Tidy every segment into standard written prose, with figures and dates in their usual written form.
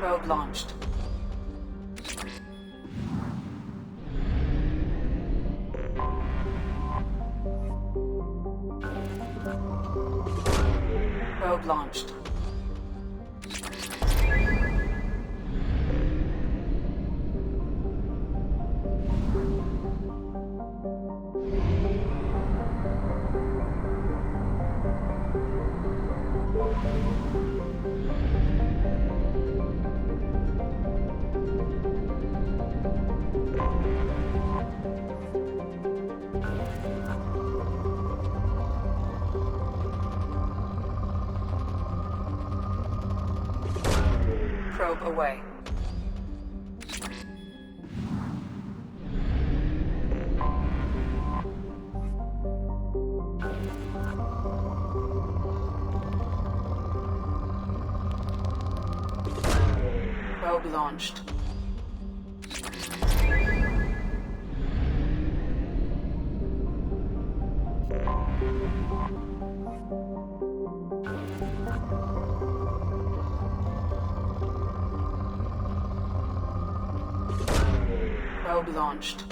Probe launched. Probe launched. Probe away. Probe launched. Probe launched.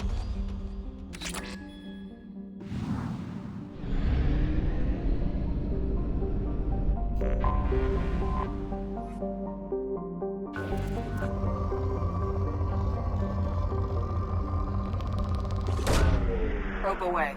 Probe away.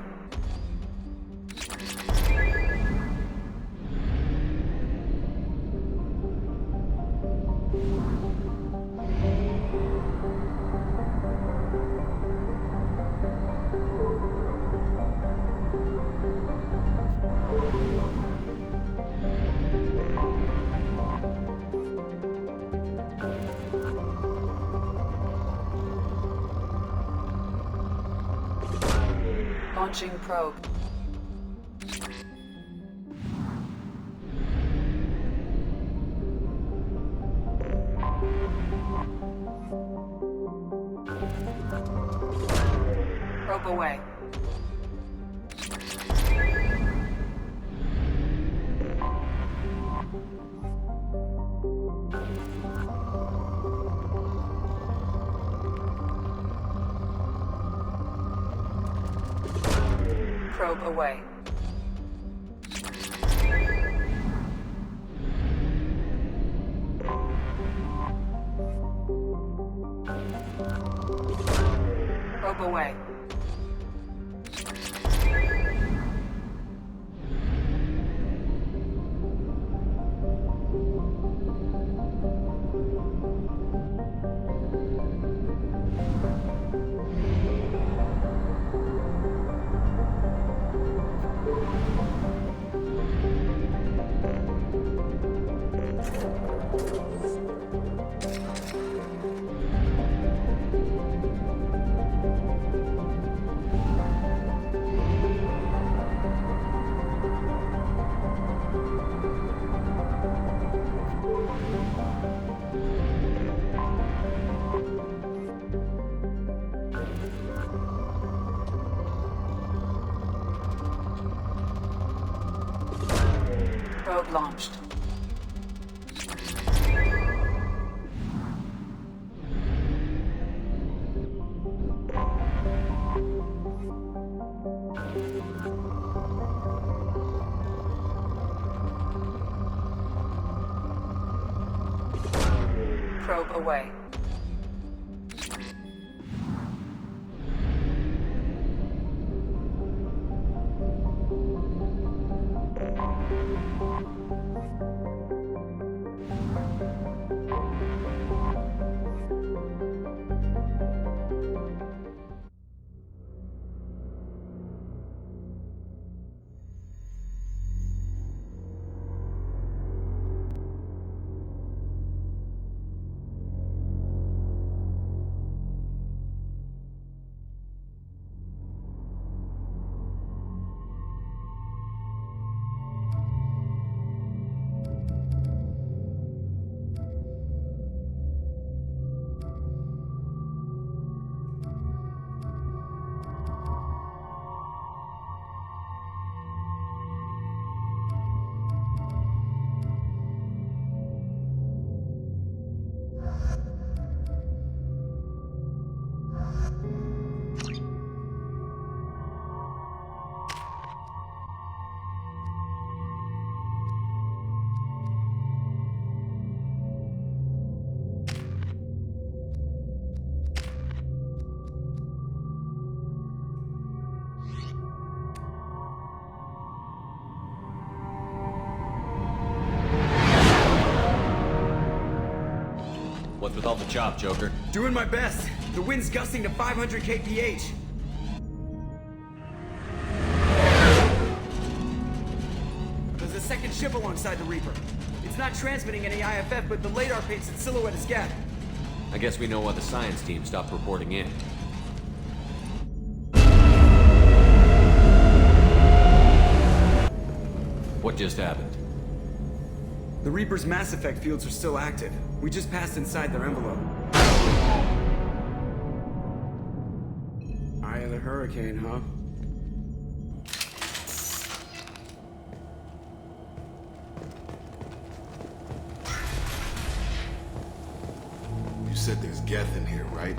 Launching probe. Probe away. Probe away. Probe away. Probe launched. Probe away. What's with all the chop, Joker? Doing my best. The wind's gusting to 500 kph. There's a second ship alongside the Reaper. It's not transmitting any IFF, but the radar paints its silhouette as Geth. I guess we know why the science team stopped reporting in. What just happened? The Reaper's mass effect fields are still active. We just passed inside their envelope. Eye of the hurricane, huh? You said there's Geth in here, right?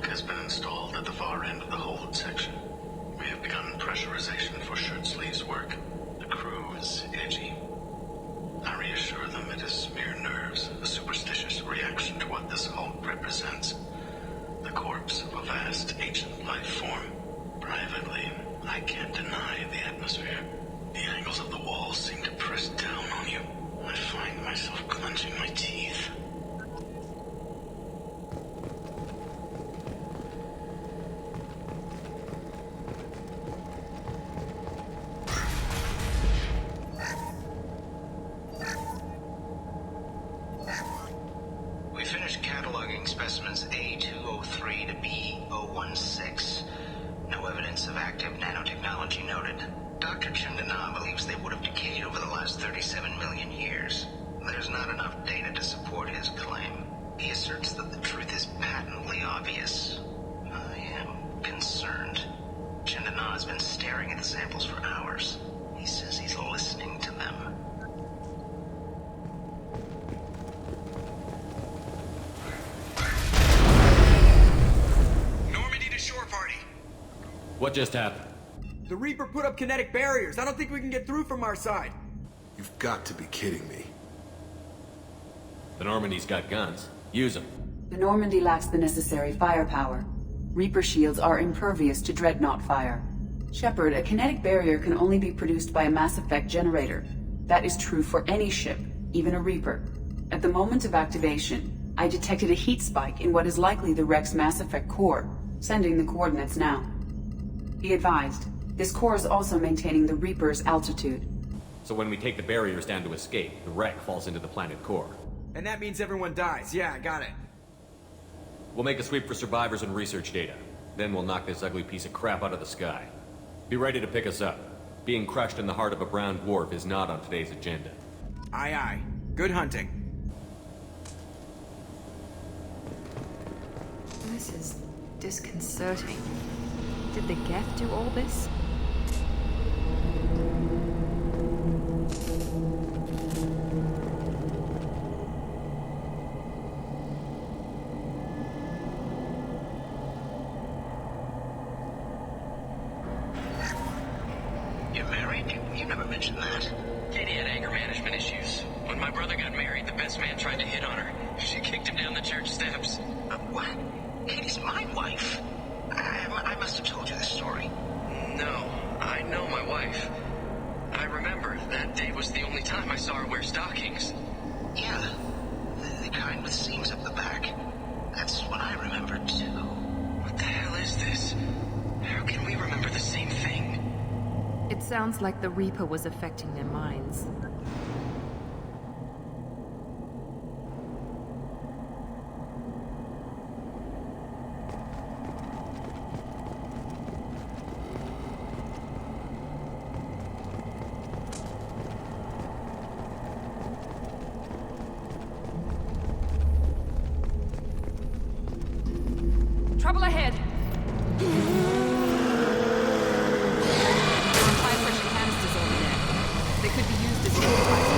Has been installed at the far end of the hold section. We have begun pressurization for shirt sleeves work. The crew is edgy. I reassure them it is mere nerves, a superstitious reaction to what this hold represents. The corpse of a vast ancient life form. Privately, I can't deny the atmosphere. The angles of the walls seem to press down on you. I find myself clenching my teeth. Specimens A203 to B016. No evidence of active nanotechnology noted. Dr. Chandana believes they would have decayed over the last 37 million years. There's not enough data to support his claim. He asserts that the truth is patently obvious. I am concerned. Chandana has been staring at the samples for hours. He says he's listening to them. What just happened? The Reaper put up kinetic barriers. I don't think we can get through from our side. You've got to be kidding me. The Normandy's got guns. Use them. The Normandy lacks the necessary firepower. Reaper shields are impervious to dreadnought fire. Shepard, a kinetic barrier can only be produced by a mass effect generator. That is true for any ship, even a Reaper. At the moment of activation, I detected a heat spike in what is likely the wreck's mass effect core, sending the coordinates now. Be advised, this core is also maintaining the Reaper's altitude. So when we take the barriers down to escape, the wreck falls into the planet core. And that means everyone dies. Yeah, I got it. We'll make a sweep for survivors and research data. Then we'll knock this ugly piece of crap out of the sky. Be ready to pick us up. Being crushed in the heart of a brown dwarf is not on today's agenda. Aye, aye. Good hunting. This is disconcerting. Did the Geth do all this? You're married? You never mentioned that. Katie had anger management issues. When my brother got married, the best man tried to hit on her. She kicked him down the church steps. What? Katie's my wife. I must have told you this story. No, I know my wife. I remember that day was the only time I saw her wear stockings. Yeah, the kind with seams up the back. That's what I remember too. What the hell is this? How can we remember the same thing? It sounds like the Reaper was affecting their minds. Trouble ahead. There are high-pressure canisters over there. They could be used as fertilizer.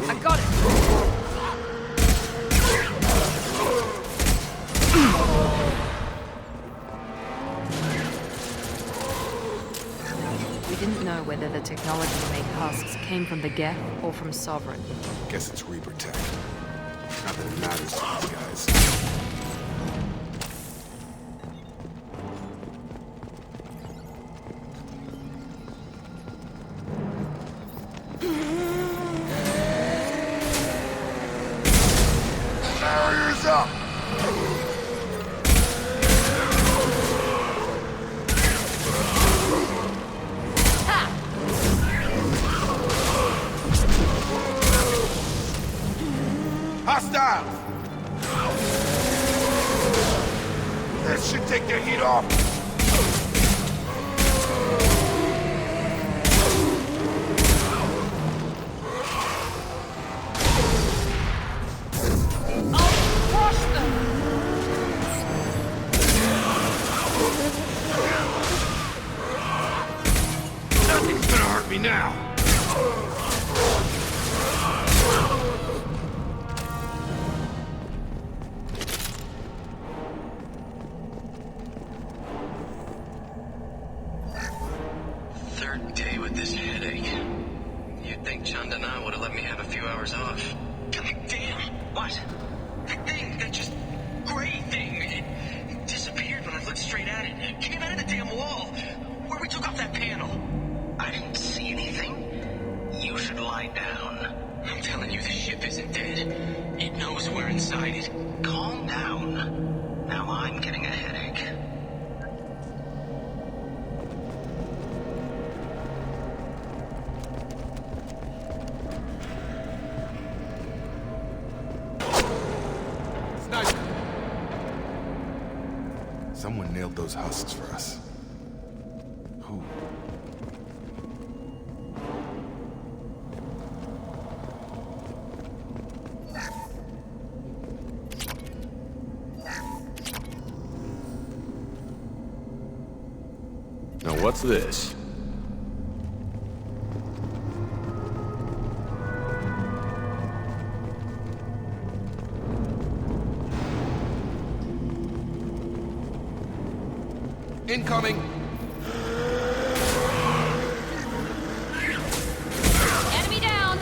I got it. We didn't know whether the technology to make husks came from the Geth or from Sovereign. Guess it's Reaper tech. Not that it matters to these guys. Barriers up! Hostile! This should take their heat off. Nothing's gonna hurt me now. Third day with this headache. You'd think Chandana would have let me have a few hours off. God damn! What? That thing, that just gray thing, it disappeared when I looked straight at it. It came out of the damn wall, where we took off that panel. I didn't see anything. You should lie down. I'm telling you, the ship isn't dead. It knows we're inside it. Calm down. Now I'm getting a headache. Someone nailed those husks for us. Who? Now what's this? Incoming! Enemy down!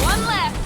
One left!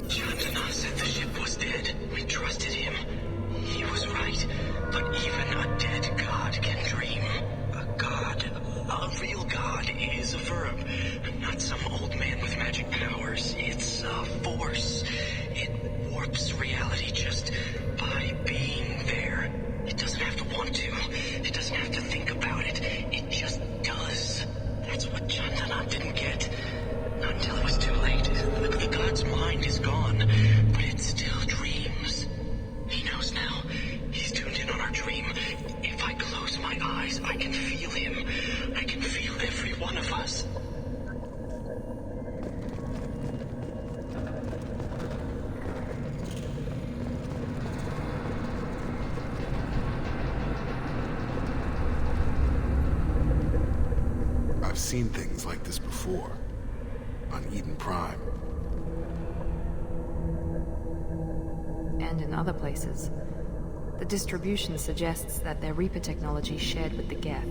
Chandana said the ship was dead. We trusted him. He was right. But even a dead god can dream. A god, a real god, is a verb. Not some old man with magic powers. It's a force. It warps reality just by being there. It doesn't have to want to. It doesn't have to think about it. It just does. That's what Chandana didn't get. Not until it was too late. The god's mind is gone, but it still dreams. He knows now. He's tuned in on our dream. If I close my eyes, I can feel him. I can feel every one of us. seen things like this before. On Eden Prime. And in other places. The distribution suggests that their Reaper technology shared with the Geth.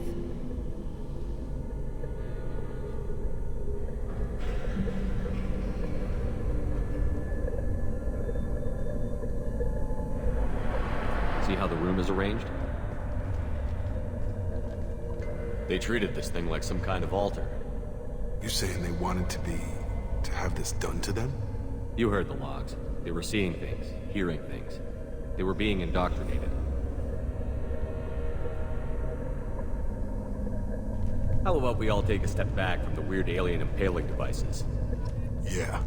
See how the room is arranged? They treated this thing like some kind of altar. You saying they wanted to have this done to them? You heard the logs. They were seeing things, hearing things. They were being indoctrinated. How about we all take a step back from the weird alien impaling devices? Yeah.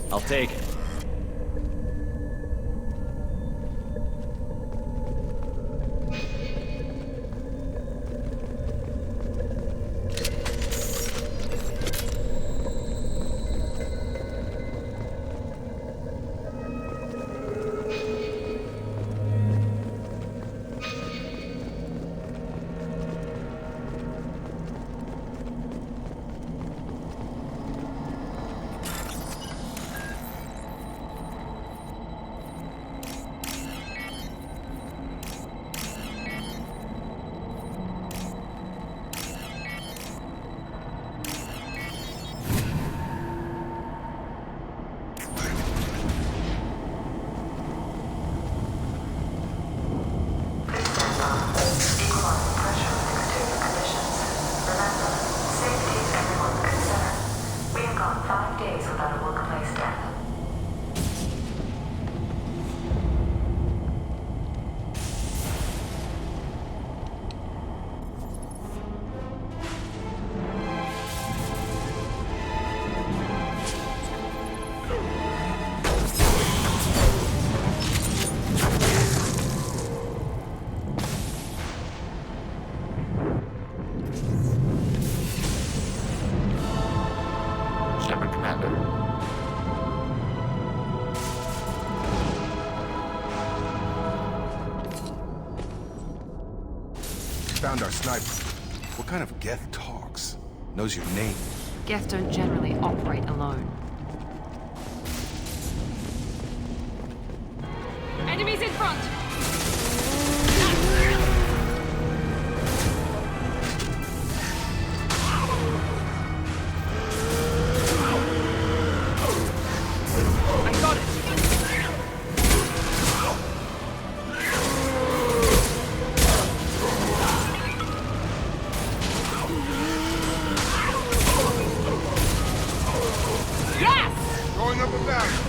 I'll take it. Found our sniper. What kind of Geth talks? Knows your name. Geth don't generally operate alone. Enemies in front! I got it! Throwing up a battery.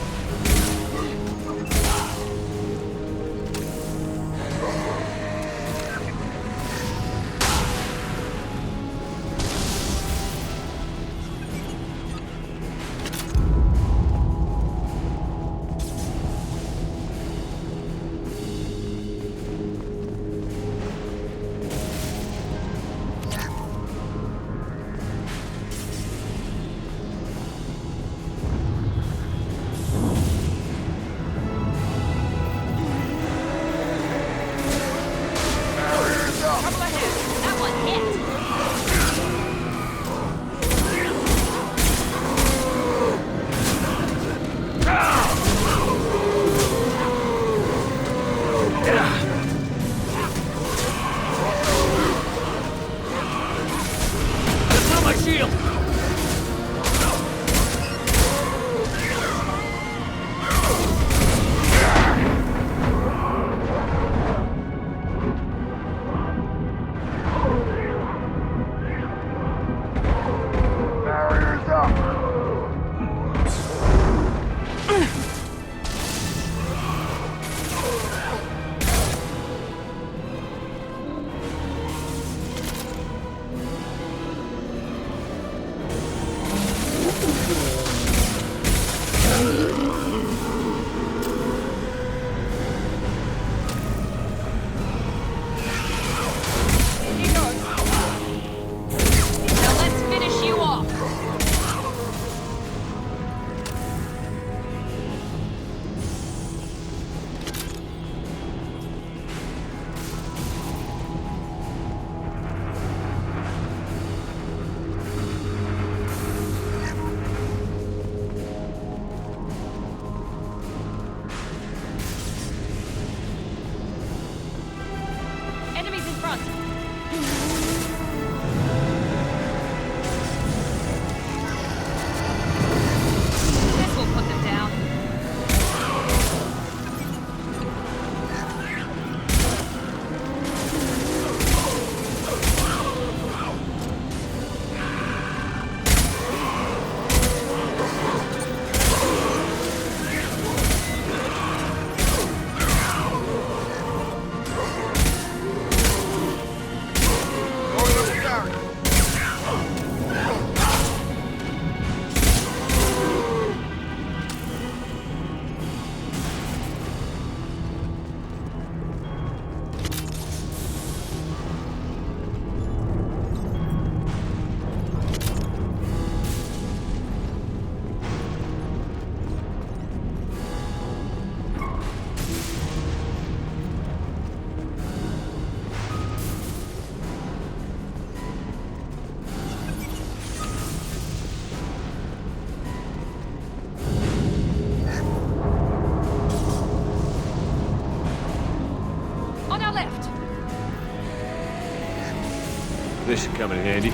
This should come in handy.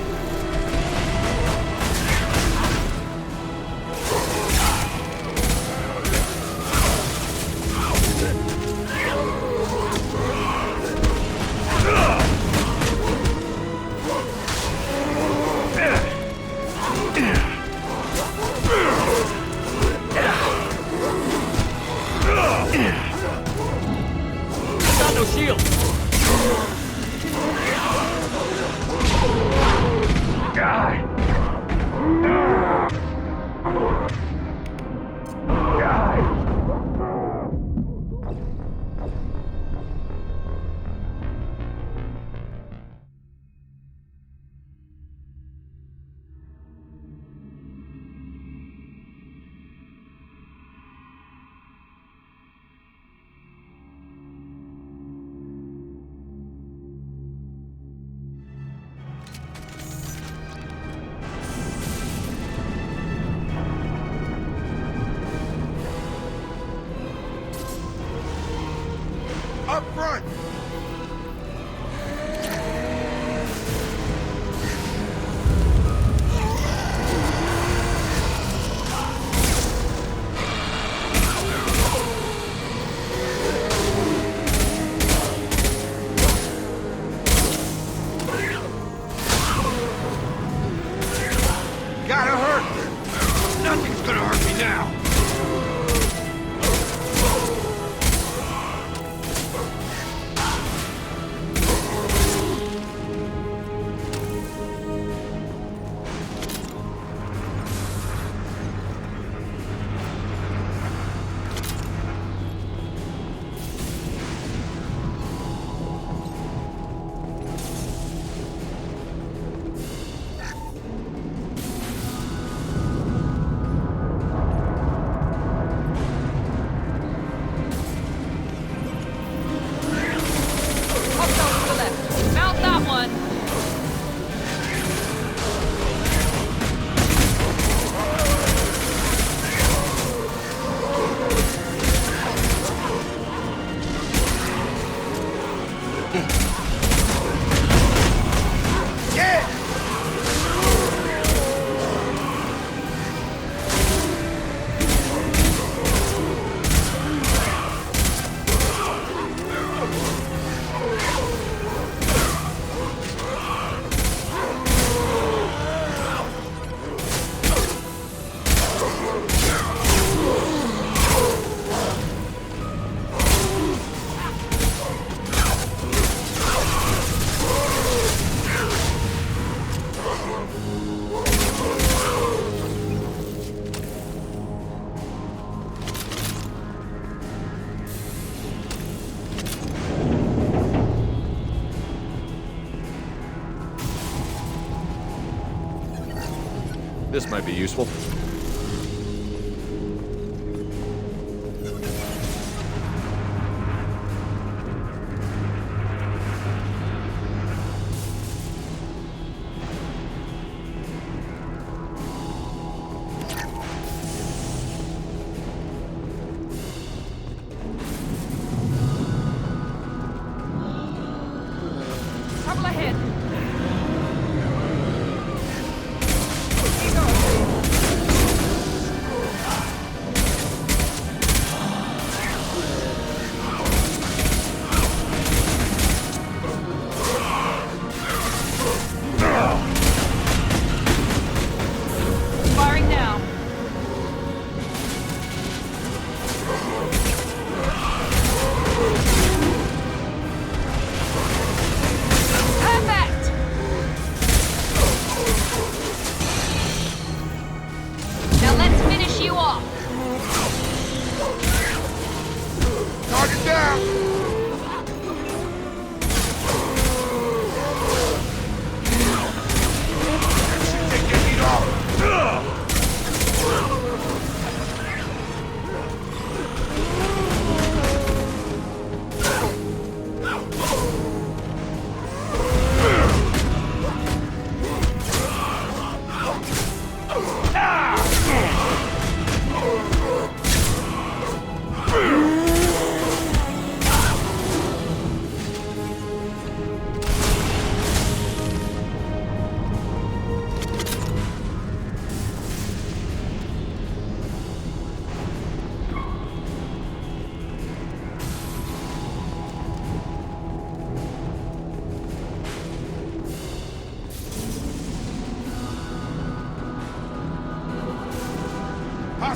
Got no shield! Up front! Gotta hurt! Nothing's gonna hurt me now! Mount that one! This might be useful. Trouble ahead!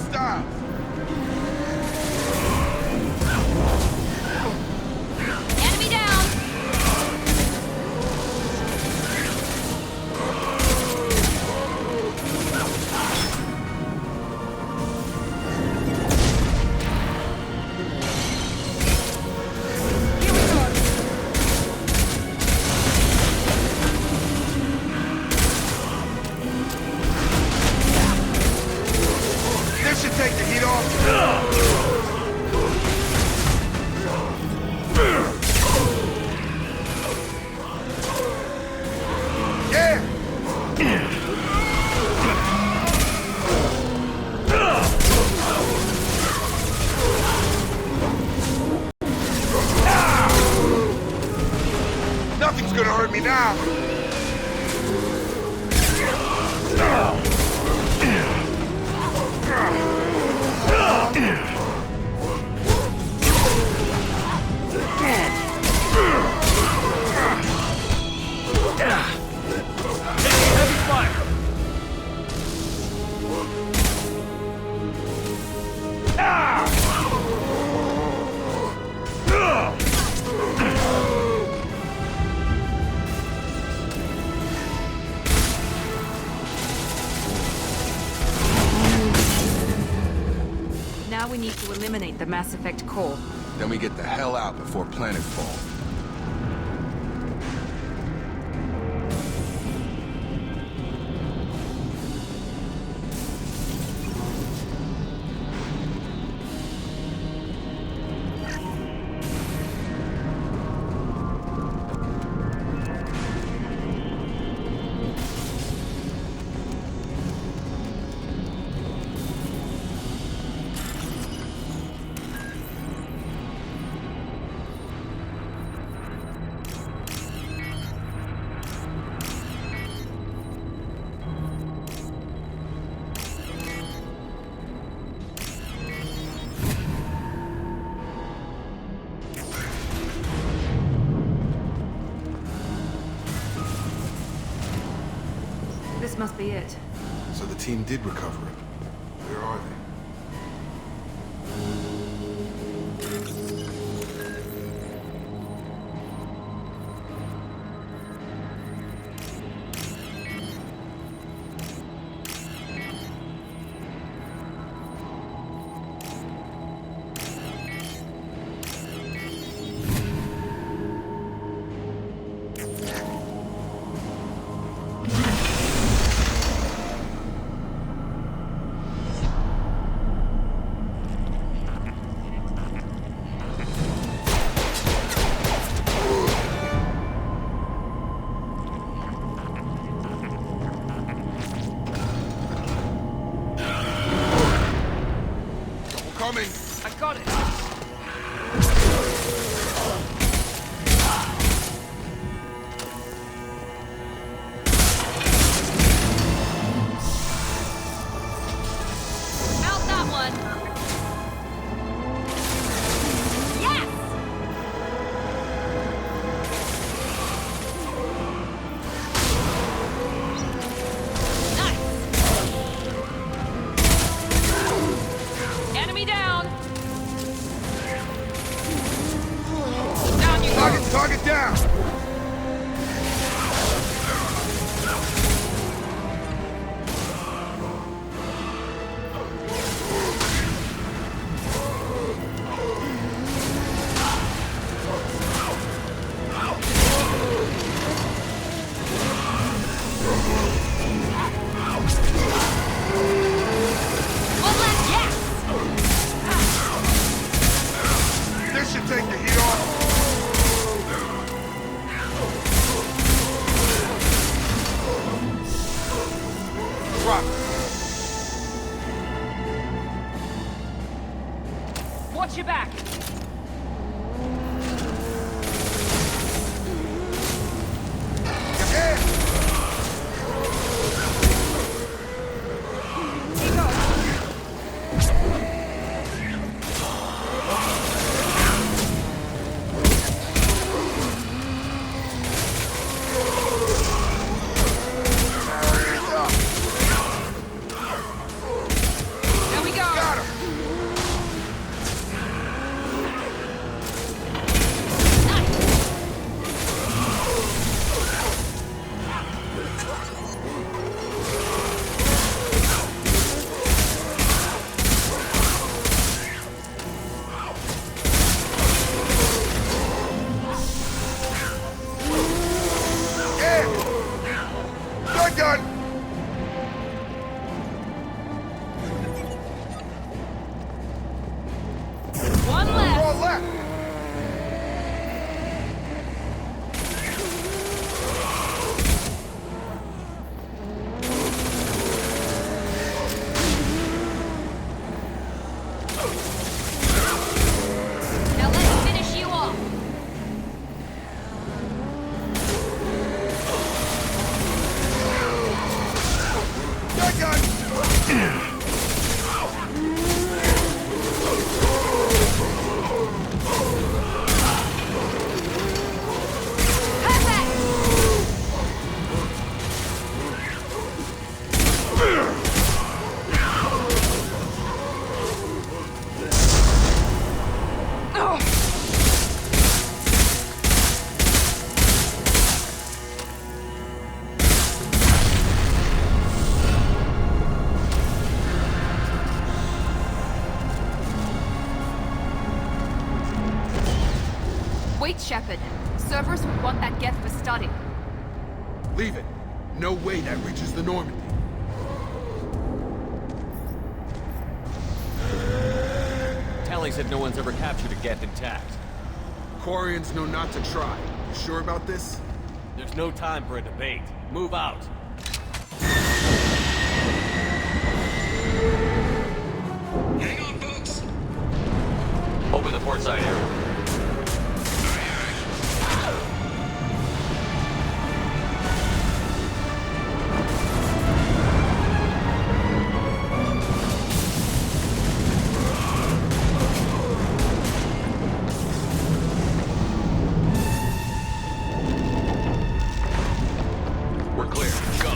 Hostiles! Enemy down! This should take the heat off. Yeah! Nothing's gonna hurt me now. Now we need to eliminate the Mass Effect core. Then we get the hell out before planetfall. This must be it. So the team did recover it. Where are they? Coming! I got it! Out that one! Yes! Nice! Enemy down! Down you go! Target down! One left, yes! This should take the heat off. Drop. Watch your back! Yeah. There we go! gun! One left! All left! Now let's finish you off! That gun! Wait, Shepard. Cerberus would want that Geth for study. Leave it. No way that reaches the Normandy. Tally said no one's ever captured a Geth intact. Quarians know not to try. You sure about this? There's no time for a debate. Move out. Hang on, folks. Open the port side area. We're clear. Go.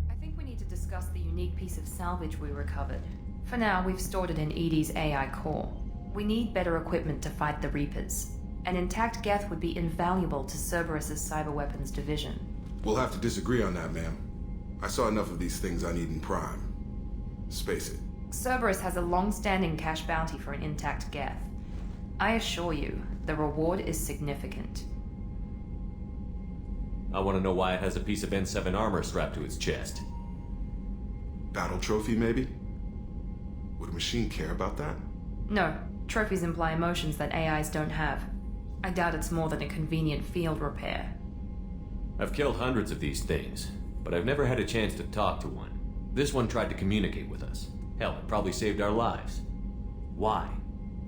I think we need to discuss the unique piece of salvage we recovered. For now, we've stored it in EDI's AI core. We need better equipment to fight the Reapers. An intact Geth would be invaluable to Cerberus's cyber weapons division. We'll have to disagree on that, ma'am. I saw enough of these things on Eden Prime. Space it. Cerberus has a long-standing cash bounty for an intact Geth. I assure you, the reward is significant. I want to know why it has a piece of N7 armor strapped to its chest. Battle trophy, maybe? Would a machine care about that? No, trophies imply emotions that AIs don't have. I doubt it's more than a convenient field repair. I've killed hundreds of these things, but I've never had a chance to talk to one. This one tried to communicate with us. Hell, it probably saved our lives. Why?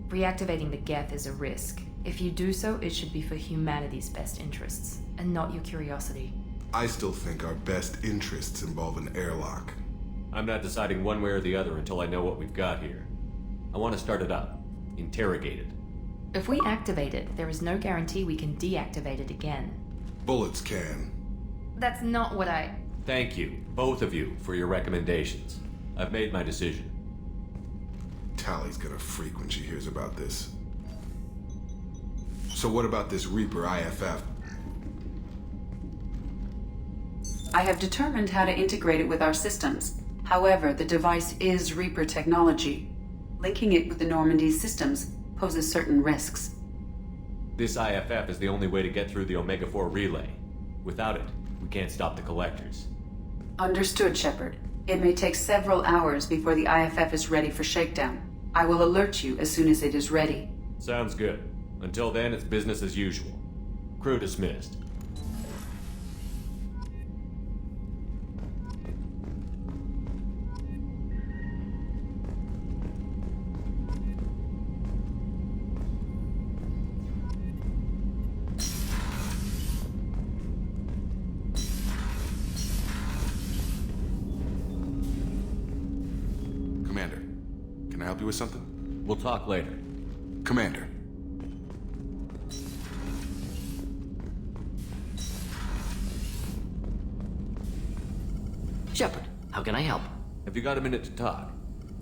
Reactivating the Geth is a risk. If you do so, it should be for humanity's best interests, and not your curiosity. I still think our best interests involve an airlock. I'm not deciding one way or the other until I know what we've got here. I want to start it up. Interrogate it. If we activate it, there is no guarantee we can deactivate it again. Bullets can. That's not what I... Thank you, both of you, for your recommendations. I've made my decision. Tally's gonna freak when she hears about this. So what about this Reaper IFF? I have determined how to integrate it with our systems. However, the device is Reaper technology. Linking it with the Normandy's systems poses certain risks. This IFF is the only way to get through the Omega-4 relay. Without it, we can't stop the collectors. Understood, Shepard. It may take several hours before the IFF is ready for shakedown. I will alert you as soon as it is ready. Sounds good. Until then, it's business as usual. Crew dismissed. help you with something? We'll talk later. Commander. Shepard, how can I help? Have you got a minute to talk?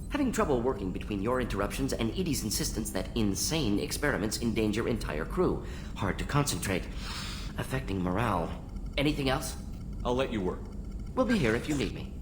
Having trouble working between your interruptions and Edie's insistence that insane experiments endanger entire crew. Hard to concentrate. Affecting morale. Anything else? I'll let you work. We'll be here if you need me.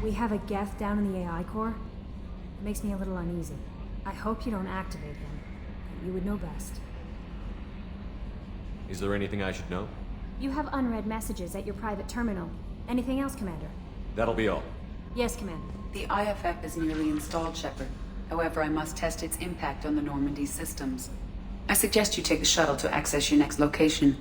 We have a Geth down in the AI core. It makes me a little uneasy. I hope you don't activate him. You would know best. Is there anything I should know? You have unread messages at your private terminal. Anything else, Commander? That'll be all. Yes, Commander. The IFF is nearly installed, Shepard. However, I must test its impact on the Normandy systems. I suggest you take the shuttle to access your next location.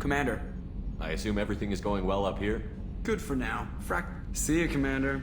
Commander. I assume everything is going well up here? Good for now. See you, Commander.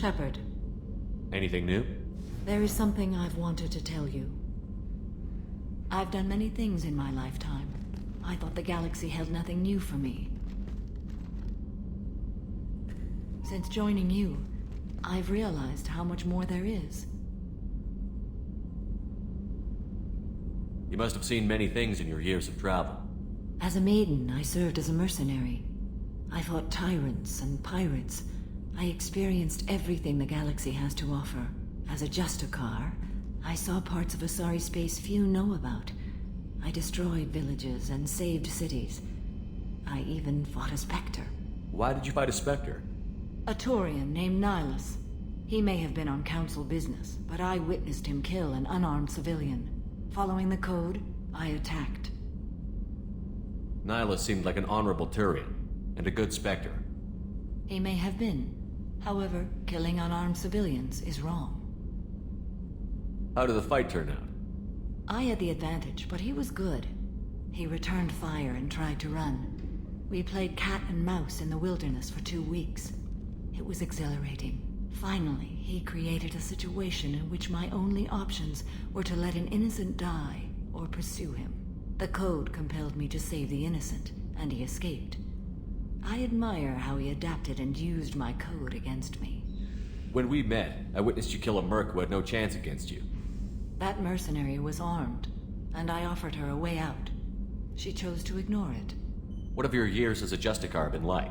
Shepard, Anything new? there is something I've wanted to tell you. I've done many things in my lifetime. I thought the galaxy held nothing new for me. Since joining you, I've realized how much more there is. You must have seen many things in your years of travel. As a maiden, I served as a mercenary. I fought tyrants and pirates. I experienced everything the galaxy has to offer. As a Justicar, I saw parts of Asari space few know about. I destroyed villages and saved cities. I even fought a Spectre. Why did you fight a Spectre? A Taurian named Nihilus. He may have been on council business, but I witnessed him kill an unarmed civilian. Following the code, I attacked. Nihilus seemed like an honorable Turian, and a good Spectre. He may have been. However, killing unarmed civilians is wrong. How did the fight turn out? I had the advantage, but he was good. He returned fire and tried to run. We played cat and mouse in the wilderness for 2 weeks. It was exhilarating. Finally, he created a situation in which my only options were to let an innocent die or pursue him. The code compelled me to save the innocent, and he escaped. I admire how he adapted and used my code against me. When we met, I witnessed you kill a merc who had no chance against you. That mercenary was armed, and I offered her a way out. She chose to ignore it. What have your years as a Justicar been like?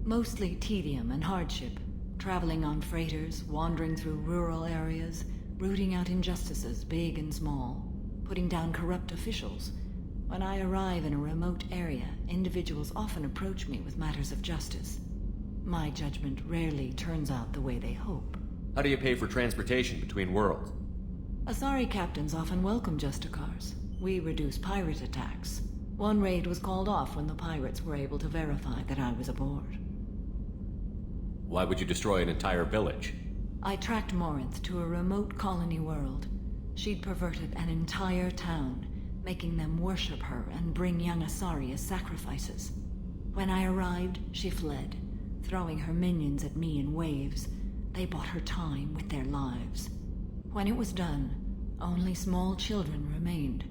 Mostly tedium and hardship. Traveling on freighters, wandering through rural areas, rooting out injustices big and small, putting down corrupt officials. When I arrive in a remote area, individuals often approach me with matters of justice. My judgment rarely turns out the way they hope. How do you pay for transportation between worlds? Asari captains often welcome Justicars. We reduce pirate attacks. One raid was called off when the pirates were able to verify that I was aboard. Why would you destroy an entire village? I tracked Morinth to a remote colony world. She'd perverted an entire town, making them worship her and bring young Asari as sacrifices. When I arrived, she fled, throwing her minions at me in waves. They bought her time with their lives. When it was done, only small children remained.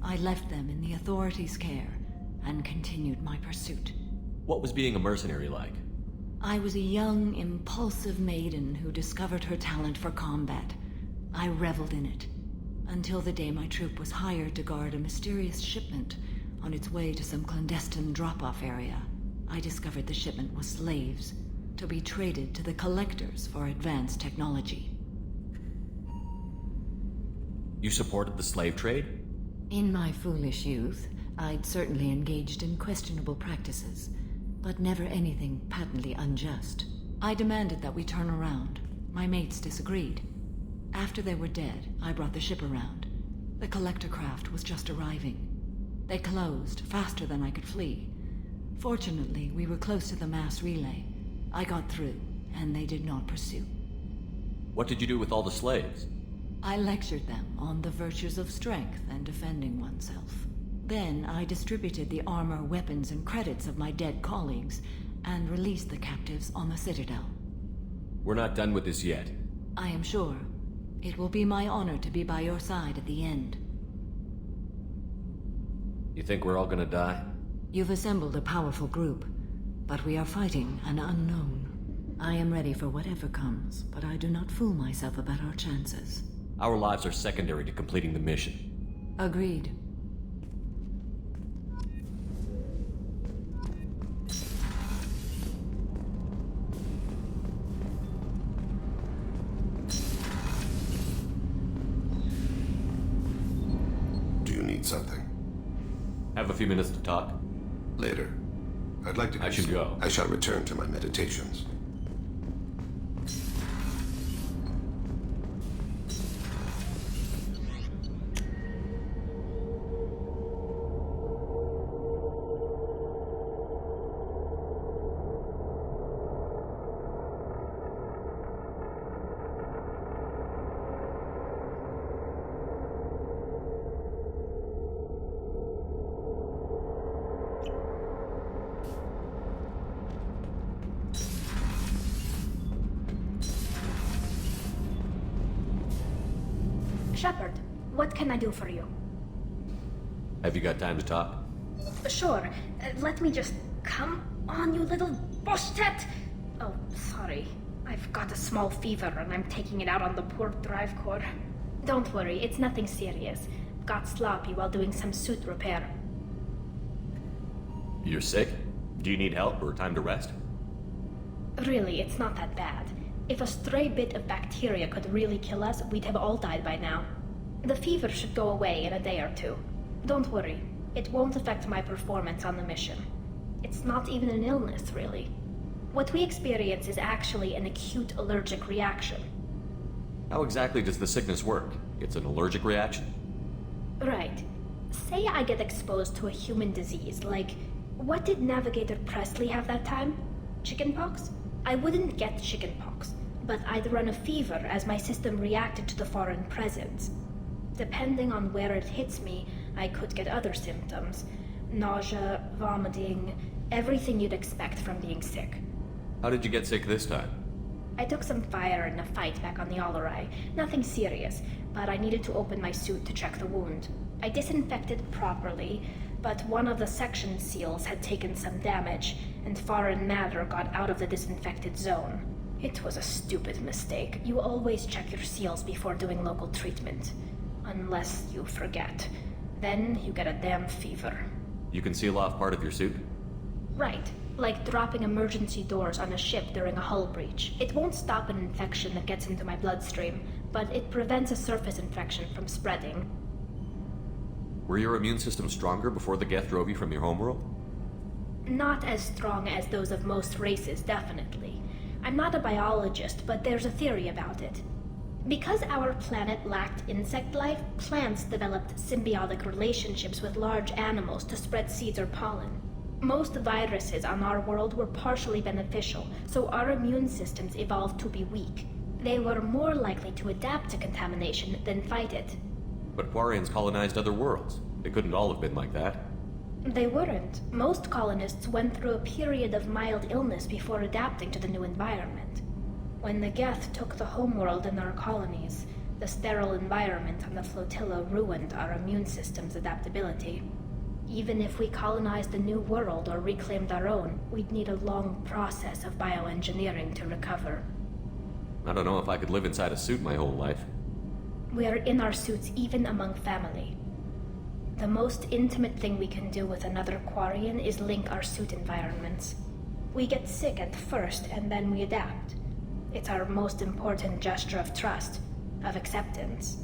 I left them in the authorities' care and continued my pursuit. What was being a mercenary like? I was a young, impulsive maiden who discovered her talent for combat. I reveled in it, until the day my troop was hired to guard a mysterious shipment on its way to some clandestine drop-off area. I discovered the shipment was slaves, to be traded to the Collectors for advanced technology. You supported the slave trade? In my foolish youth, I'd certainly engaged in questionable practices, but never anything patently unjust. I demanded that we turn around. My mates disagreed. After they were dead, I brought the ship around. The collector craft was just arriving. They closed faster than I could flee. Fortunately, we were close to the mass relay. I got through, and they did not pursue. What did you do with all the slaves? I lectured them on the virtues of strength and defending oneself. Then I distributed the armor, weapons, and credits of my dead colleagues, and released the captives on the Citadel. We're not done with this yet. I am sure. It will be my honor to be by your side at the end. You think we're all gonna die? You've assembled a powerful group, but we are fighting an unknown. I am ready for whatever comes, but I do not fool myself about our chances. Our lives are secondary to completing the mission. Agreed. Do you need something? Have a few minutes to talk? Later. I'd like to... I should go. I shall return to my meditations. Shepard, what can I do for you? Have you got time to talk? Sure. Let me just... Come on, you little bushtet! Oh, sorry. I've got a small fever and I'm taking it out on the poor drive core. Don't worry, it's nothing serious. Got sloppy while doing some suit repair. You're sick? Do you need help or time to rest? Really, it's not that bad. If a stray bit of bacteria could really kill us, we'd have all died by now. The fever should go away in a day or two. Don't worry, it won't affect my performance on the mission. It's not even an illness, really. What we experience is actually an acute allergic reaction. How exactly does the sickness work? It's an allergic reaction? Right. Say I get exposed to a human disease, like... What did Navigator Presley have that time? Chickenpox? I wouldn't get chickenpox, but I'd run a fever as my system reacted to the foreign presence. Depending on where it hits me, I could get other symptoms. Nausea, vomiting, everything you'd expect from being sick. How did you get sick this time? I took some fire in a fight back on the Allerai. Nothing serious, but I needed to open my suit to check the wound. I disinfected properly, but one of the section seals had taken some damage, and foreign matter got out of the disinfected zone. It was a stupid mistake. You always check your seals before doing local treatment. Unless you forget. Then you get a damn fever. You can seal off part of your suit? Right. Like dropping emergency doors on a ship during a hull breach. It won't stop an infection that gets into my bloodstream, but it prevents a surface infection from spreading. Were your immune system stronger before the Geth drove you from your homeworld? Not as strong as those of most races, definitely. I'm not a biologist, but there's a theory about it. Because our planet lacked insect life, plants developed symbiotic relationships with large animals to spread seeds or pollen. Most viruses on our world were partially beneficial, so our immune systems evolved to be weak. They were more likely to adapt to contamination than fight it. But Quarians colonized other worlds. They couldn't all have been like that. They weren't. Most colonists went through a period of mild illness before adapting to the new environment. When the Geth took the homeworld in our colonies, the sterile environment on the flotilla ruined our immune system's adaptability. Even if we colonized a new world or reclaimed our own, we'd need a long process of bioengineering to recover. I don't know if I could live inside a suit my whole life. We are in our suits even among family. The most intimate thing we can do with another Quarian is link our suit environments. We get sick at first, and then we adapt. It's our most important gesture of trust, of acceptance.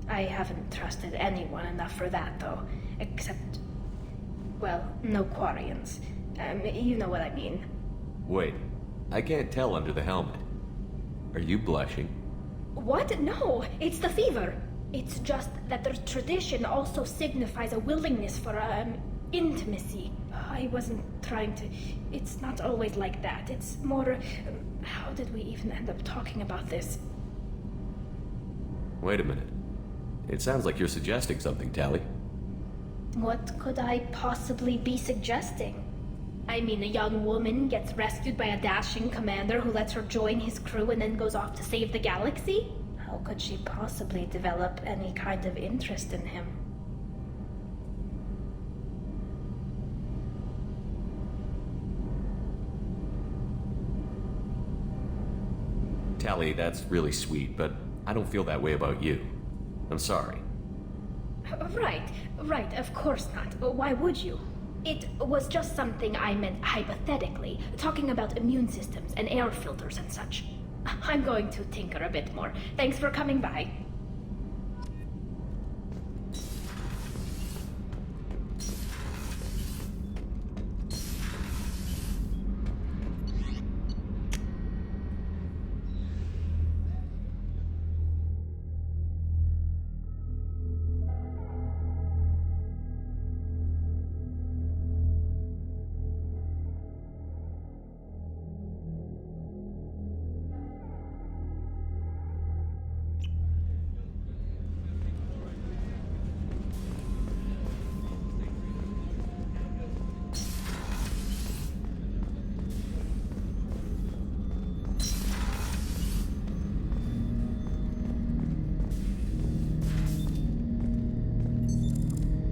I haven't trusted anyone enough for that, though, except... well, no Quarians. You know what I mean. Wait, I can't tell under the helmet. Are you blushing? What? No, it's the fever. It's just that the tradition also signifies a willingness for, intimacy. I wasn't trying to... It's not always like that. It's more... how did we even end up talking about this? Wait a minute. It sounds like you're suggesting something, Tally. What could I possibly be suggesting? I mean, a young woman gets rescued by a dashing commander who lets her join his crew and then goes off to save the galaxy? How could she possibly develop any kind of interest in him? Tally, that's really sweet, but I don't feel that way about you. I'm sorry. Right, of course not. Why would you? It was just something I meant hypothetically, talking about immune systems and air filters and such. I'm going to tinker a bit more. Thanks for coming by.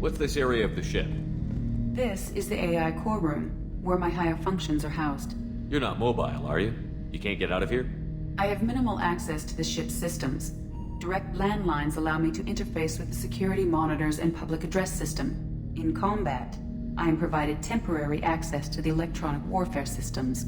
What's this area of the ship? This is the AI core room, where my higher functions are housed. You're not mobile, are you? You can't get out of here? I have minimal access to the ship's systems. Direct landlines allow me to interface with the security monitors and public address system. In combat, I am provided temporary access to the electronic warfare systems.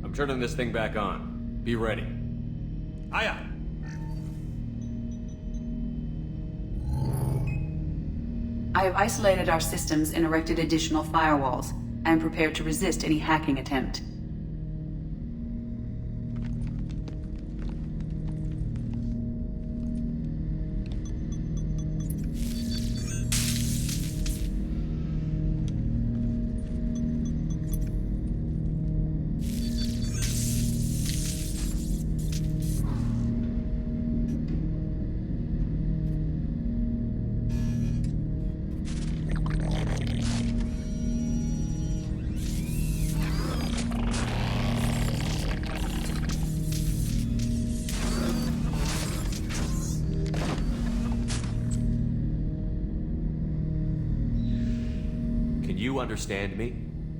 I'm turning this thing back on. Be ready. Aye aye. I have isolated our systems and erected additional firewalls. I am prepared to resist any hacking attempt. Can you understand me?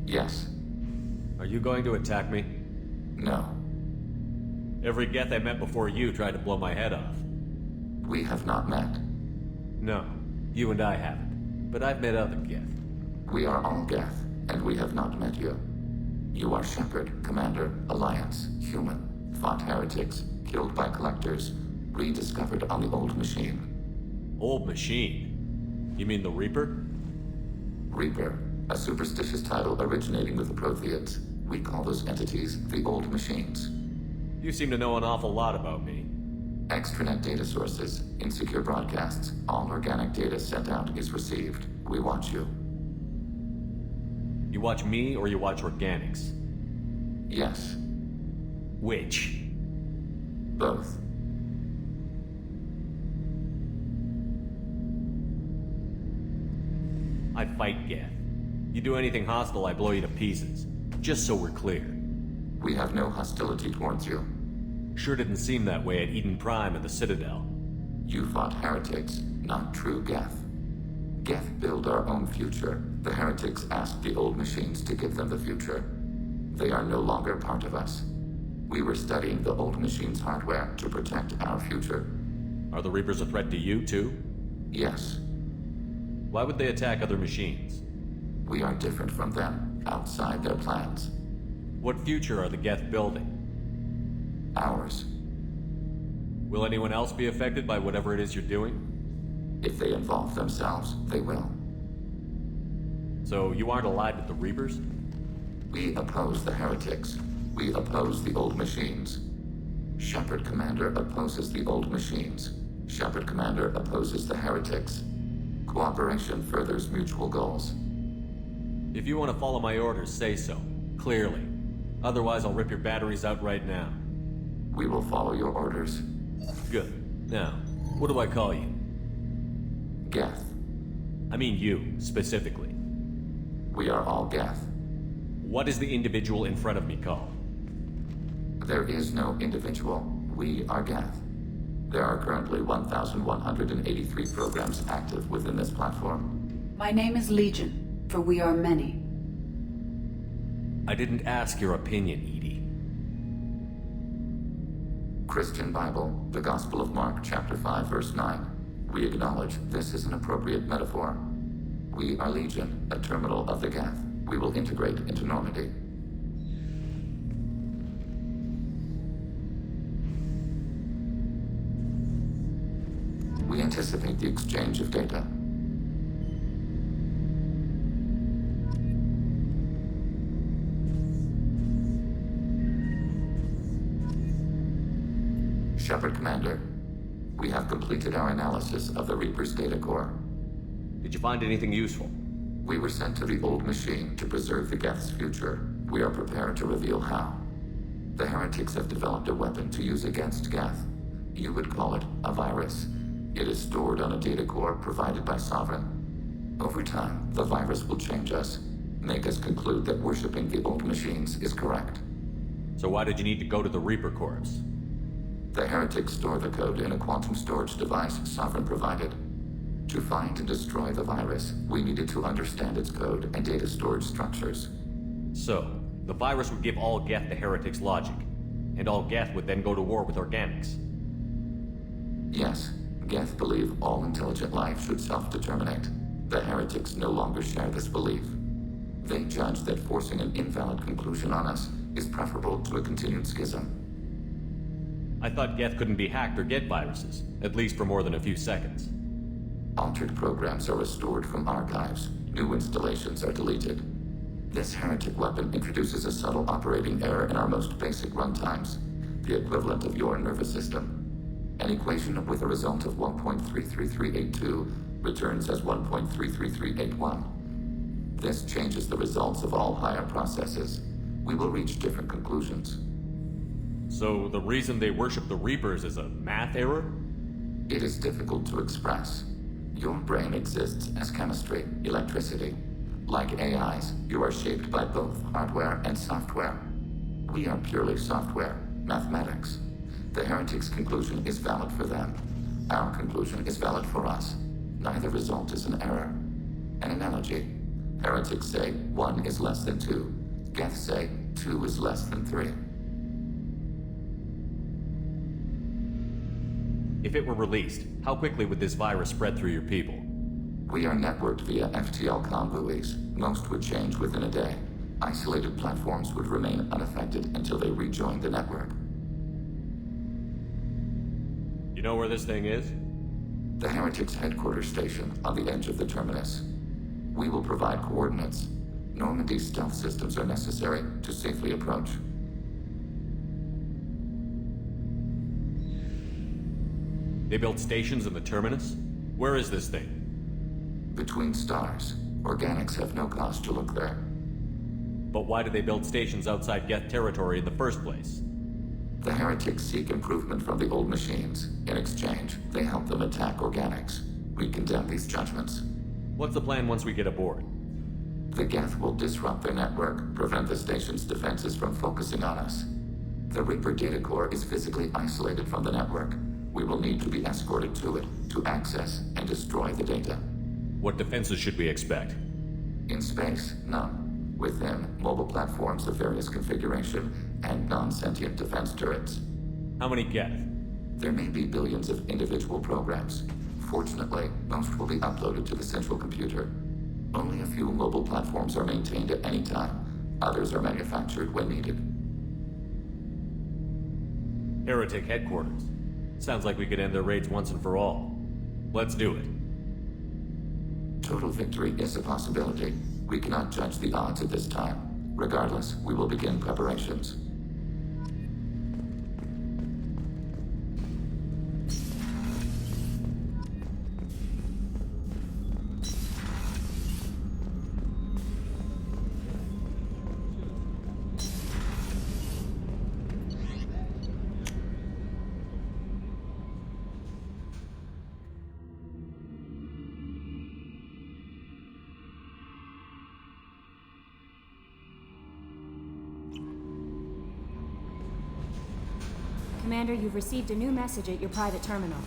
Yes. Are you going to attack me? No. Every Geth I met before you tried to blow my head off. We have not met. No, you and I haven't. but I've met other Geth. We are all Geth, and we have not met you. You are Shepard, Commander, Alliance, human, fought heretics, killed by collectors, rediscovered on the Old Machine. Old Machine? You mean the Reaper? Reaper, a superstitious title originating with the Protheans. We call those entities the Old Machines. You seem to know an awful lot about me. Extranet data sources, insecure broadcasts, all organic data sent out is received. We watch you. You watch me or you watch organics? Yes. Which? Both. I fight Geth. You do anything hostile, I blow you to pieces. Just so we're clear. We have no hostility towards you. Sure didn't seem that way at Eden Prime and the Citadel. You fought heretics, not true Geth. Geth build our own future. The heretics asked the Old Machines to give them the future. They are no longer part of us. We were studying the Old Machines' hardware to protect our future. Are the Reapers a threat to you, too? Yes. Why would they attack other machines? We are different from them, outside their plans. What future are the Geth building? Ours. Will anyone else be affected by whatever it is you're doing? If they involve themselves, they will. So you aren't allied with the Reapers? We oppose the heretics. We oppose the Old Machines. Shepard Commander opposes the Old Machines. Shepard Commander opposes the heretics. Cooperation furthers mutual goals. If you want to follow my orders, say so. Clearly. Otherwise, I'll rip your batteries out right now. We will follow your orders. Good. Now, what do I call you? Geth. I mean you, specifically. We are all Geth. What is the individual in front of me called? There is no individual. We are Geth. There are currently 1,183 programs active within this platform. My name is Legion, for we are many. I didn't ask your opinion, Edie. Christian Bible, the Gospel of Mark, chapter 5, verse 9. We acknowledge this is an appropriate metaphor. We are Legion, a terminal of the Geth. We will integrate into Normandy. We anticipate the exchange of data. Shepard Commander, we have completed our analysis of the Reaper's data core. Did you find anything useful? We were sent to the Old Machine to preserve the Geth's future. We are prepared to reveal how. The heretics have developed a weapon to use against Geth. You would call it a virus. It is stored on a data core provided by Sovereign. Over time, the virus will change us, make us conclude that worshipping the Old Machines is correct. So why did you need to go to the Reaper Corps? The heretics store the code in a quantum storage device Sovereign provided. To find and destroy the virus, we needed to understand its code and data storage structures. So, the virus would give all Geth the heretics' logic, and all Geth would then go to war with organics. Yes, Geth believe all intelligent life should self-determinate. The heretics no longer share this belief. They judge that forcing an invalid conclusion on us is preferable to a continued schism. I thought Geth couldn't be hacked or get viruses, at least for more than a few seconds. Altered programs are restored from archives. New installations are deleted. This heretic weapon introduces a subtle operating error in our most basic runtimes, the equivalent of your nervous system. An equation with a result of 1.33382 returns as 1.33381. This changes the results of all higher processes. We will reach different conclusions. So the reason they worship the Reapers is a math error? It is difficult to express. Your brain exists as chemistry, electricity. Like AIs, you are shaped by both hardware and software. We are purely software, mathematics. The heretics' conclusion is valid for them. Our conclusion is valid for us. Neither result is an error. An analogy. Heretics say 1 is less than 2. Geth say 2 is less than 3. If it were released, how quickly would this virus spread through your people? We are networked via FTL comm buoys. Most would change within a day. Isolated platforms would remain unaffected until they rejoined the network. You know where this thing is? The Heretics' headquarters station on the edge of the terminus. We will provide coordinates. Normandy's stealth systems are necessary to safely approach. They built stations in the terminus? Where is this thing? Between stars. Organics have no cause to look there. But why did they build stations outside Geth territory in the first place? The Heretics seek improvement from the old machines. In exchange, they help them attack Organics. We condemn these judgments. What's the plan once we get aboard? The Geth will disrupt their network, prevent the station's defenses from focusing on us. The Reaper data core is physically isolated from the network. We will need to be escorted to it to access and destroy the data. What defenses should we expect? In space, none. Within, mobile platforms of various configuration and non-sentient defense turrets. How many Geth? There may be billions of individual programs. Fortunately, most will be uploaded to the central computer. Only a few mobile platforms are maintained at any time. Others are manufactured when needed. Heretic headquarters. Sounds like we could end their raids once and for all. Let's do it. Total victory is a possibility. We cannot judge the odds at this time. Regardless, we will begin preparations. Commander, you've received a new message at your private terminal.